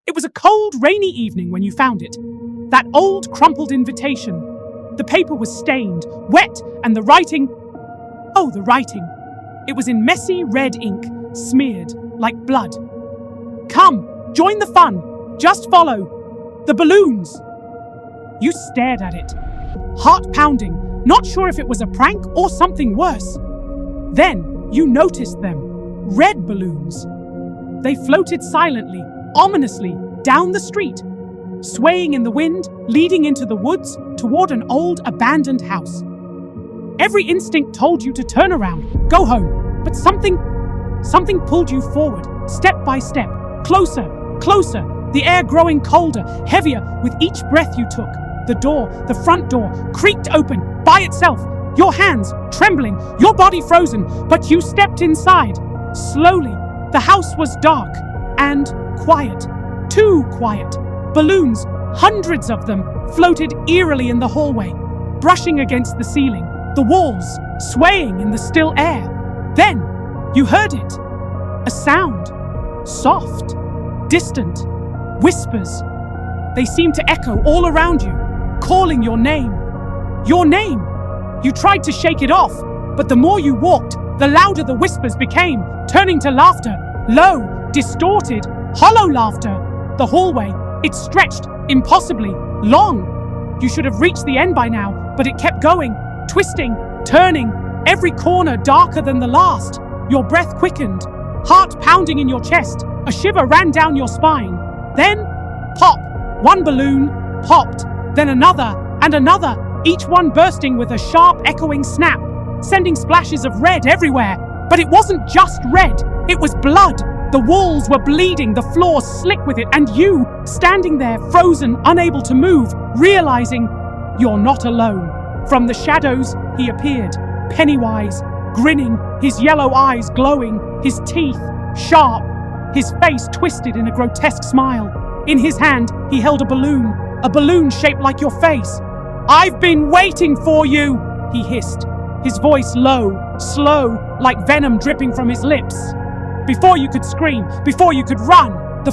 It was a cold, rainy evening when you found it. That old, crumpled invitation. The paper was stained, wet, and the writing... Oh, the writing. It was in messy red ink, smeared like blood. Come, join the fun. Just follow. The balloons. You stared at it, heart pounding, not sure if it was a prank or something worse. Then you noticed them. Red balloons. They floated silently, ominously, down the street, swaying in the wind, leading into the woods toward an old abandoned house. Every instinct told you to turn around, go home, but something pulled you forward, step by step, closer, closer, the air growing colder, heavier with each breath you took. The front door, creaked open by itself, your hands trembling, your body frozen, but you stepped inside. Slowly, the house was dark and quiet, too quiet. Balloons, hundreds of them, floated eerily in the hallway, brushing against the ceiling, the walls swaying in the still air. Then, you heard it. A sound. Soft. Distant. Whispers. They seemed to echo all around you, calling your name. Your name. You tried to shake it off, but the more you walked, the louder the whispers became, turning to laughter. Low, distorted, hollow laughter. The hallway, it stretched impossibly long. You should have reached the end by now, but it kept going, twisting, turning, every corner darker than the last. Your breath quickened, heart pounding in your chest. A shiver ran down your spine. Then, pop! One balloon popped, then another and another, each one bursting with a sharp echoing snap, sending splashes of red everywhere. But it wasn't just red, it was blood. The walls were bleeding, the floor slick with it, and you, standing there, frozen, unable to move, realizing you're not alone. From the shadows, he appeared, Pennywise, grinning, his yellow eyes glowing, his teeth sharp, his face twisted in a grotesque smile. In his hand, he held a balloon shaped like your face. "I've been waiting for you," he hissed, his voice low, slow, like venom dripping from his lips. Before you could scream, before you could run, the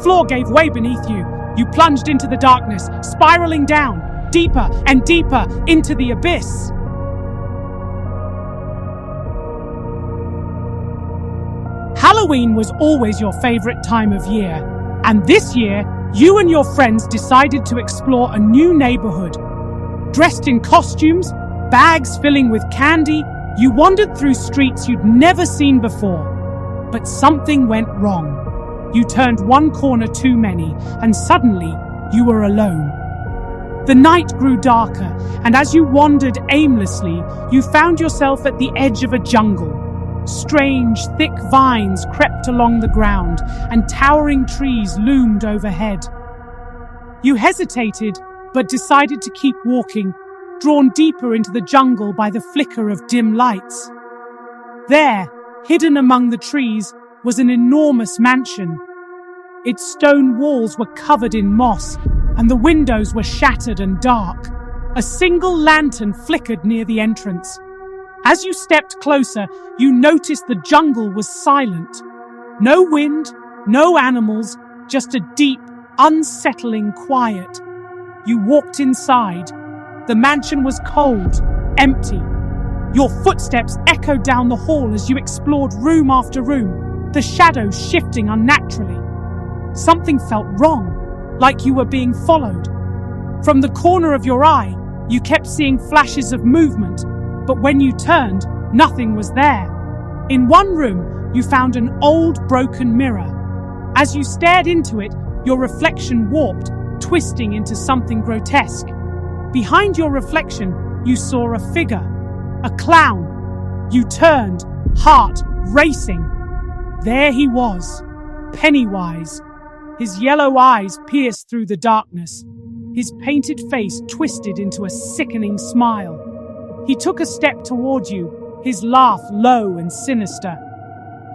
floor gave way beneath you. You plunged into the darkness, spiraling down, deeper and deeper into the abyss. Halloween was always your favorite time of year, and this year, you and your friends decided to explore a new neighborhood. Dressed in costumes, bags filling with candy, you wandered through streets you'd never seen before. But something went wrong. You turned one corner too many, and suddenly you were alone. The night grew darker, and as you wandered aimlessly, you found yourself at the edge of a jungle. Strange, thick vines crept along the ground, and towering trees loomed overhead. You hesitated, but decided to keep walking, drawn deeper into the jungle by the flicker of dim lights. There, hidden among the trees, was an enormous mansion. Its stone walls were covered in moss, and the windows were shattered and dark. A single lantern flickered near the entrance. As you stepped closer, you noticed the jungle was silent. No wind, no animals, just a deep, unsettling quiet. You walked inside. The mansion was cold, empty. Your footsteps echoed down the hall as you explored room after room, the shadows shifting unnaturally. Something felt wrong, like you were being followed. From the corner of your eye, you kept seeing flashes of movement, but when you turned, nothing was there. In one room, you found an old, broken mirror. As you stared into it, your reflection warped, twisting into something grotesque. Behind your reflection, you saw a figure. A clown. You turned, heart racing. There he was, Pennywise. His yellow eyes pierced through the darkness. His painted face twisted into a sickening smile. He took a step toward you, his laugh low and sinister.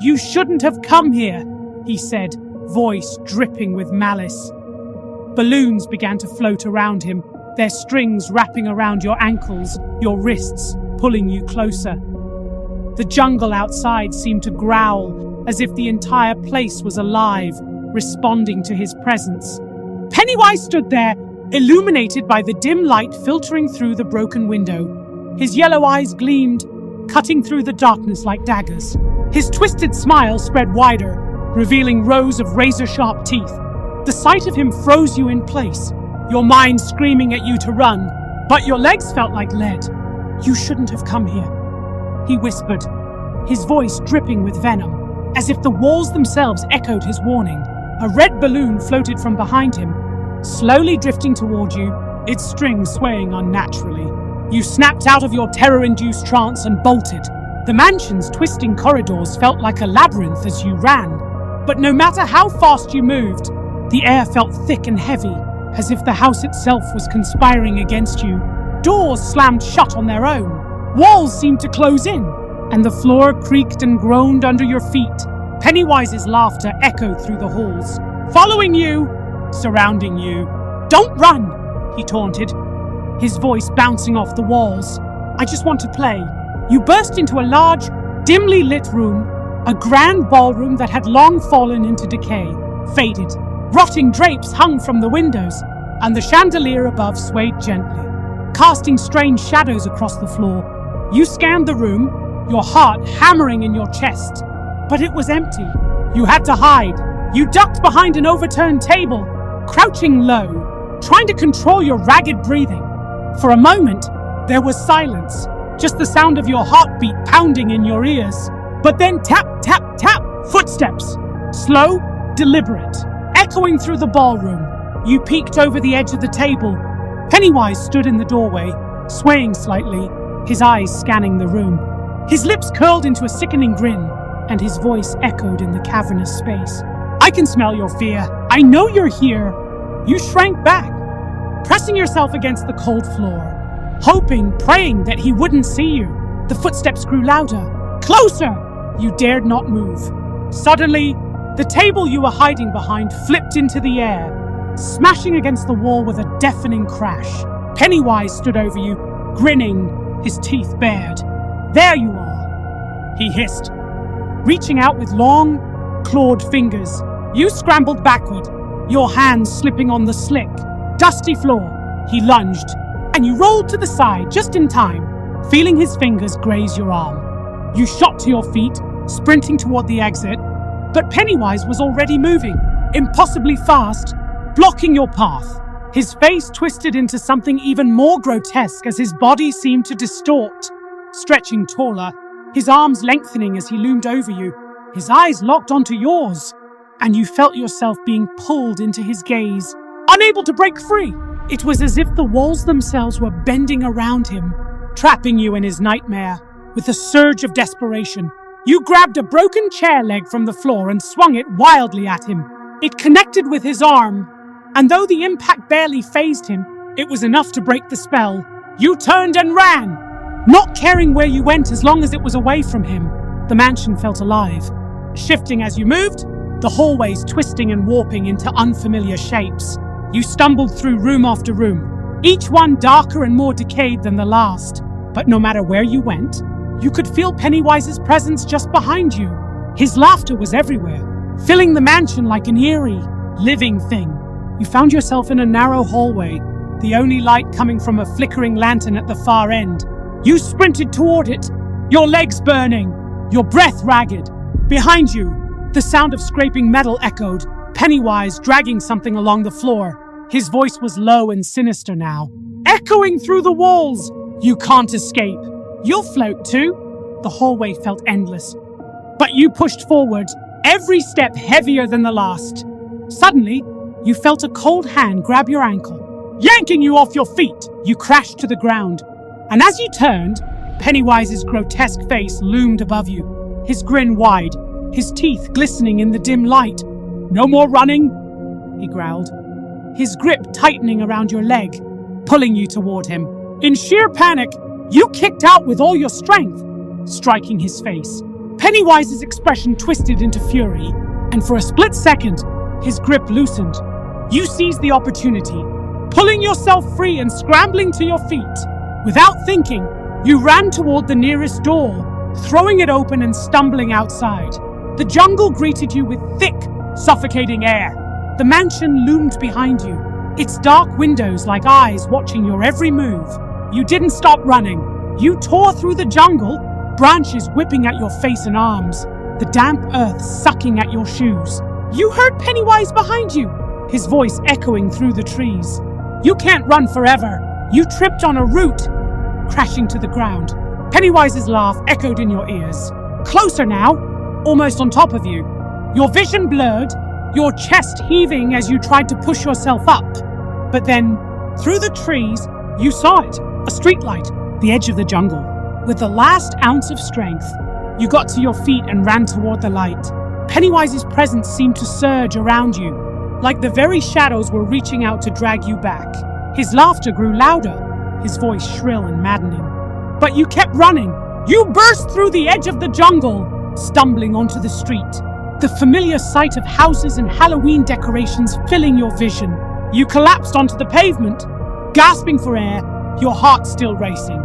"You shouldn't have come here," he said, voice dripping with malice. Balloons began to float around him, their strings wrapping around your ankles, your wrists, pulling you closer. The jungle outside seemed to growl, as if the entire place was alive, responding to his presence. Pennywise stood there, illuminated by the dim light filtering through the broken window. His yellow eyes gleamed, cutting through the darkness like daggers. His twisted smile spread wider, revealing rows of razor-sharp teeth. The sight of him froze you in place, your mind screaming at you to run, but your legs felt like lead. "You shouldn't have come here," he whispered, his voice dripping with venom, as if the walls themselves echoed his warning. A red balloon floated from behind him, slowly drifting toward you, its strings swaying unnaturally. You snapped out of your terror-induced trance and bolted. The mansion's twisting corridors felt like a labyrinth as you ran. But no matter how fast you moved, the air felt thick and heavy, as if the house itself was conspiring against you. Doors slammed shut on their own. Walls seemed to close in, and the floor creaked and groaned under your feet. Pennywise's laughter echoed through the halls. "Following you, surrounding you. Don't run," he taunted, his voice bouncing off the walls. "I just want to play." You burst into a large, dimly lit room, a grand ballroom that had long fallen into decay, faded. Rotting drapes hung from the windows, and the chandelier above swayed gently, casting strange shadows across the floor. You scanned the room, your heart hammering in your chest. But it was empty. You had to hide. You ducked behind an overturned table, crouching low, trying to control your ragged breathing. For a moment, there was silence, just the sound of your heartbeat pounding in your ears. But then tap, tap, tap, footsteps, slow, deliberate, echoing through the ballroom. You peeked over the edge of the table. Pennywise stood in the doorway, swaying slightly, his eyes scanning the room. His lips curled into a sickening grin, and his voice echoed in the cavernous space. "I can smell your fear. I know you're here." You shrank back, pressing yourself against the cold floor, hoping, praying that he wouldn't see you. The footsteps grew louder, closer. You dared not move. Suddenly, the table you were hiding behind flipped into the air, smashing against the wall with a deafening crash. Pennywise stood over you, grinning, his teeth bared. "There you are," he hissed, reaching out with long, clawed fingers. You scrambled backward, your hands slipping on the slick, dusty floor. He lunged, and you rolled to the side just in time, feeling his fingers graze your arm. You shot to your feet, sprinting toward the exit, but Pennywise was already moving, impossibly fast, blocking your path. His face twisted into something even more grotesque as his body seemed to distort, stretching taller, his arms lengthening as he loomed over you. His eyes locked onto yours, and you felt yourself being pulled into his gaze, unable to break free. It was as if the walls themselves were bending around him, trapping you in his nightmare. With a surge of desperation, you grabbed a broken chair leg from the floor and swung it wildly at him. It connected with his arm, and though the impact barely fazed him, it was enough to break the spell. You turned and ran, not caring where you went as long as it was away from him. The mansion felt alive, shifting as you moved, the hallways twisting and warping into unfamiliar shapes. You stumbled through room after room, each one darker and more decayed than the last. But no matter where you went, you could feel Pennywise's presence just behind you. His laughter was everywhere, filling the mansion like an eerie, living thing. You found yourself in a narrow hallway, the only light coming from a flickering lantern at the far end. You sprinted toward it, your legs burning, your breath ragged. Behind you, the sound of scraping metal echoed, Pennywise dragging something along the floor. His voice was low and sinister now, echoing through the walls. "You can't escape. You'll float too." The hallway felt endless, but you pushed forward, every step heavier than the last. Suddenly, you felt a cold hand grab your ankle, yanking you off your feet. You crashed to the ground, and as you turned, Pennywise's grotesque face loomed above you, his grin wide, his teeth glistening in the dim light. "No more running," he growled, his grip tightening around your leg, pulling you toward him. In sheer panic, you kicked out with all your strength, striking his face. Pennywise's expression twisted into fury, and for a split second, his grip loosened. You seized the opportunity, pulling yourself free and scrambling to your feet. Without thinking, you ran toward the nearest door, throwing it open and stumbling outside. The jungle greeted you with thick, suffocating air. The mansion loomed behind you, its dark windows like eyes watching your every move. You didn't stop running. You tore through the jungle, branches whipping at your face and arms, the damp earth sucking at your shoes. You heard Pennywise behind you, his voice echoing through the trees. You can't run forever. You tripped on a root, crashing to the ground. Pennywise's laugh echoed in your ears. Closer now, almost on top of you. Your vision blurred, your chest heaving as you tried to push yourself up. But then, through the trees, you saw it, a streetlight, the edge of the jungle. With the last ounce of strength, you got to your feet and ran toward the light. Pennywise's presence seemed to surge around you, like the very shadows were reaching out to drag you back. His laughter grew louder, his voice shrill and maddening. But you kept running. You burst through the edge of the jungle, stumbling onto the street. The familiar sight of houses and Halloween decorations filling your vision. You collapsed onto the pavement, gasping for air, your heart still racing.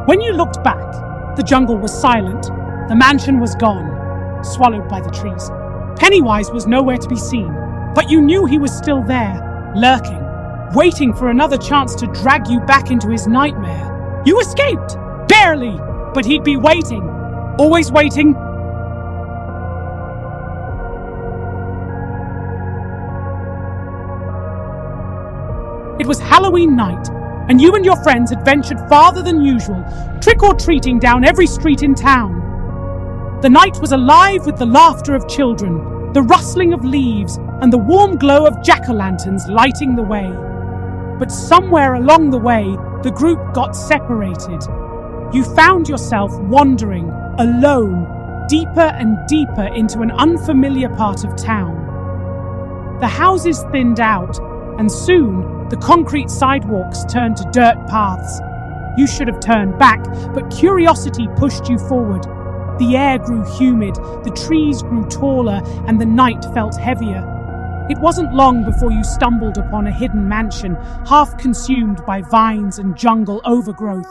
When you looked back, the jungle was silent. The mansion was gone, swallowed by the trees. Pennywise was nowhere to be seen, but you knew he was still there, lurking, waiting for another chance to drag you back into his nightmare. You escaped, barely, but he'd be waiting, always waiting. It was Halloween night, and you and your friends had ventured farther than usual, trick-or-treating down every street in town. The night was alive with the laughter of children, the rustling of leaves, and the warm glow of jack-o'-lanterns lighting the way. But somewhere along the way, the group got separated. You found yourself wandering, alone, deeper and deeper into an unfamiliar part of town. The houses thinned out, and soon, the concrete sidewalks turned to dirt paths. You should have turned back, but curiosity pushed you forward. The air grew humid, the trees grew taller, and the night felt heavier. It wasn't long before you stumbled upon a hidden mansion, half consumed by vines and jungle overgrowth.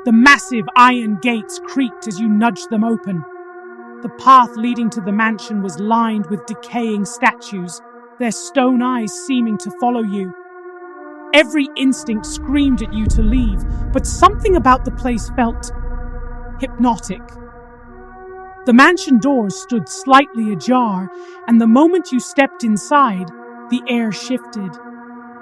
The massive iron gates creaked as you nudged them open. The path leading to the mansion was lined with decaying statues, their stone eyes seeming to follow you. Every instinct screamed at you to leave, but something about the place felt hypnotic. The mansion doors stood slightly ajar, and the moment you stepped inside, the air shifted.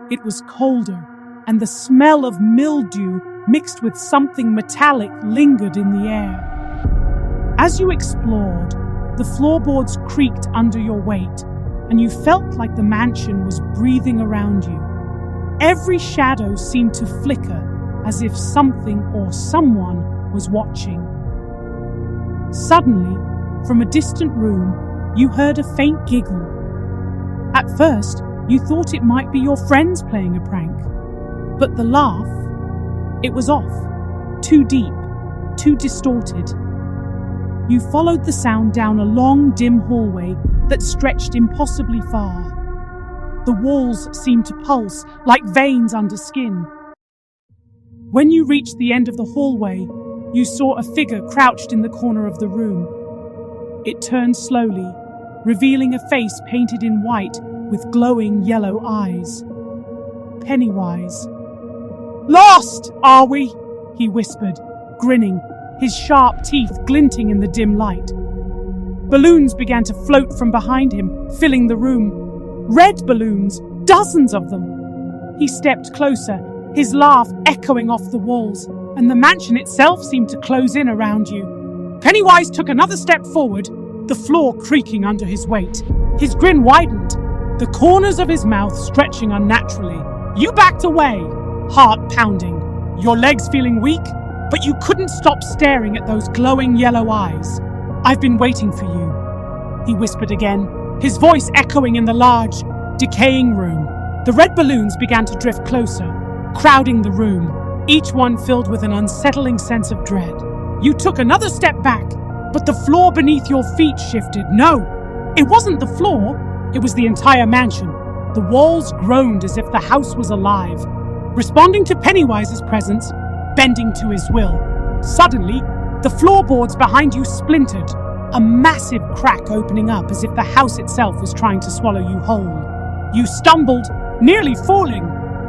It was colder, and the smell of mildew mixed with something metallic lingered in the air. As you explored, the floorboards creaked under your weight, and you felt like the mansion was breathing around you. Every shadow seemed to flicker, as if something or someone was watching. Suddenly, from a distant room, you heard a faint giggle. At first, you thought it might be your friends playing a prank. But the laugh, it was off, too deep, too distorted. You followed the sound down a long, dim hallway that stretched impossibly far. The walls seemed to pulse like veins under skin. When you reached the end of the hallway, you saw a figure crouched in the corner of the room. It turned slowly, revealing a face painted in white with glowing yellow eyes. Pennywise. "Lost, are we?" he whispered, grinning, his sharp teeth glinting in the dim light. Balloons began to float from behind him, filling the room. Red balloons, dozens of them. He stepped closer, his laugh echoing off the walls, and the mansion itself seemed to close in around you. Pennywise took another step forward, the floor creaking under his weight. His grin widened, the corners of his mouth stretching unnaturally. You backed away, heart pounding, your legs feeling weak, but you couldn't stop staring at those glowing yellow eyes. "I've been waiting for you," he whispered again, his voice echoing in the large, decaying room. The red balloons began to drift closer, crowding the room, each one filled with an unsettling sense of dread. You took another step back, but the floor beneath your feet shifted. No, it wasn't the floor, it was the entire mansion. The walls groaned as if the house was alive, responding to Pennywise's presence, bending to his will. Suddenly, the floorboards behind you splintered, a massive crack opening up as if the house itself was trying to swallow you whole. You stumbled, nearly falling,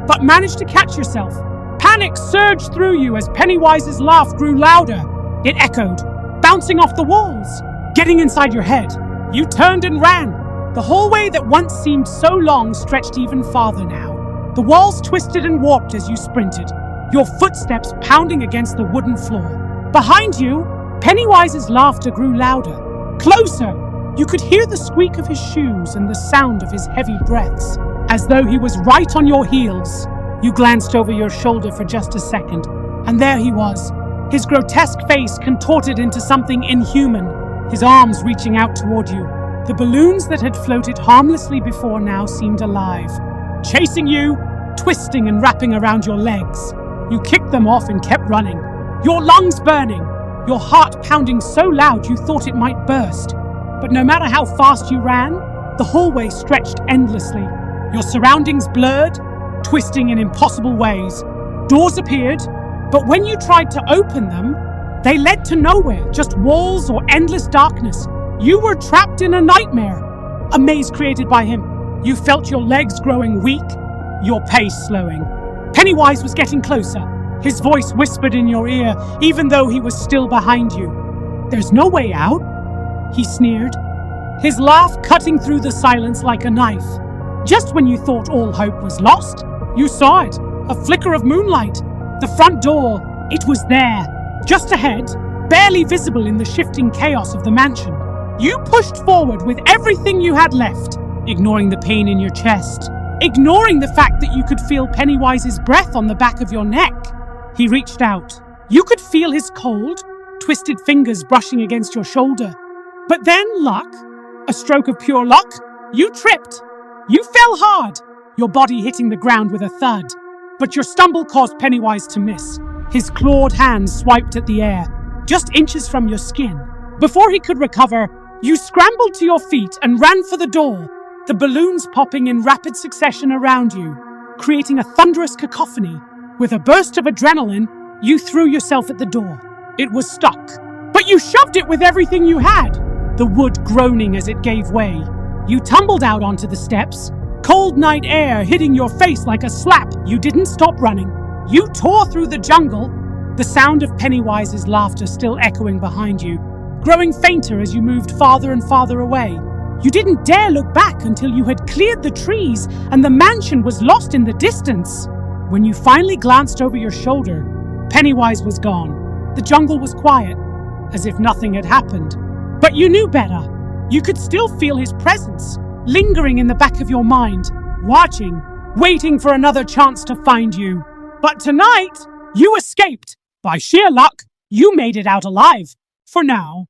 but managed to catch yourself. Panic surged through you as Pennywise's laugh grew louder. It echoed, bouncing off the walls. Getting inside your head, you turned and ran. The hallway that once seemed so long stretched even farther now. The walls twisted and warped as you sprinted, your footsteps pounding against the wooden floor. Behind you, Pennywise's laughter grew louder, closer. You could hear the squeak of his shoes and the sound of his heavy breaths, as though he was right on your heels. You glanced over your shoulder for just a second, and there he was, his grotesque face contorted into something inhuman, his arms reaching out toward you. The balloons that had floated harmlessly before now seemed alive, chasing you, twisting and wrapping around your legs. You kicked them off and kept running, your lungs burning, your heart pounding so loud you thought it might burst. But no matter how fast you ran, the hallway stretched endlessly, your surroundings blurred, twisting in impossible ways. Doors appeared, but when you tried to open them, they led to nowhere, just walls or endless darkness. You were trapped in a nightmare, a maze created by him. You felt your legs growing weak, your pace slowing. Pennywise was getting closer. His voice whispered in your ear, even though he was still behind you. "There's no way out," he sneered, his laugh cutting through the silence like a knife. Just when you thought all hope was lost, you saw it, a flicker of moonlight. The front door, it was there, just ahead, barely visible in the shifting chaos of the mansion. You pushed forward with everything you had left, ignoring the pain in your chest, ignoring the fact that you could feel Pennywise's breath on the back of your neck. He reached out. You could feel his cold, twisted fingers brushing against your shoulder. But then luck, a stroke of pure luck, you tripped. You fell hard, your body hitting the ground with a thud. But your stumble caused Pennywise to miss. His clawed hands swiped at the air, just inches from your skin. Before he could recover, you scrambled to your feet and ran for the door, the balloons popping in rapid succession around you, creating a thunderous cacophony. With a burst of adrenaline, you threw yourself at the door. It was stuck, but you shoved it with everything you had, the wood groaning as it gave way. You tumbled out onto the steps, cold night air hitting your face like a slap. You didn't stop running. You tore through the jungle, the sound of Pennywise's laughter still echoing behind you, growing fainter as you moved farther and farther away. You didn't dare look back until you had cleared the trees and the mansion was lost in the distance. When you finally glanced over your shoulder, Pennywise was gone. The jungle was quiet, as if nothing had happened. But you knew better. You could still feel his presence, lingering in the back of your mind, watching, waiting for another chance to find you. But tonight, you escaped. By sheer luck, you made it out alive. For now.